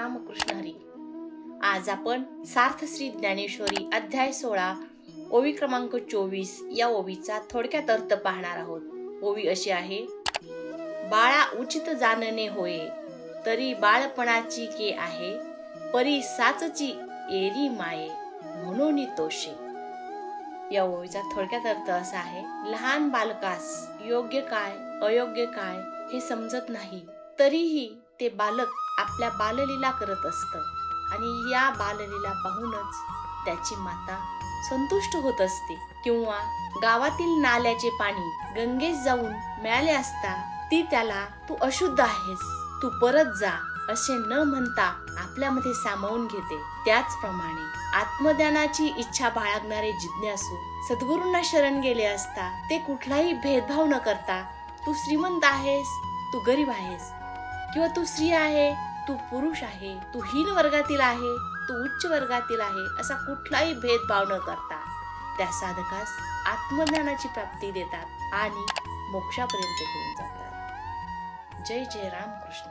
रामकृष्ण हरी. आज आपण सार्थ श्री ज्ञानेश्वरी अध्याय 16 ओवी क्रमांक 24 या ओवीचा थोडक्यात अर्थ पाहणार आहोत. ओवी अशी आहे: बाळा उचित जाणणे होय, तरी बाळपणाची के आहे, परी साचची एरी माये, म्हणून तोषे. या ओवीचा थोडक्यात अर्थ असा आहे: लहान बालकास योग्य काय अयोग्य काय हे समजत नाही, तरीही ते बालक आपल्या बाललीला करत असतं आणि या बाललीला पाहूनच त्याची माता संतुष्ट होत असते. किंवा गावातील नाल्याचे पाणी गंगेस जाऊन मिळाले असता ती त्याला तू अशुद्ध आहेस, तू परत जा असे न म्हणता आपल्यामध्ये सामावून घेते. त्याचप्रमाणे आत्मज्ञानाची इच्छा बाळगणारे जिज्ञासू सद्गुरूंना शरण गेले असता ते कुठलाही भेदभाव न करता तू श्रीमंत आहेस, तू गरीब आहेस, किंवा तू स्त्री आहे, तू पुरुष आहे, तू हीन वर्गातील आहे, तू उच्च वर्गातील आहे, असा कुठलाही भेदभाव न करता त्या साधकास आत्मज्ञानाची प्राप्ती देतात आणि मोक्षापर्यंत घेऊन जातात. जय जय रामकृष्ण.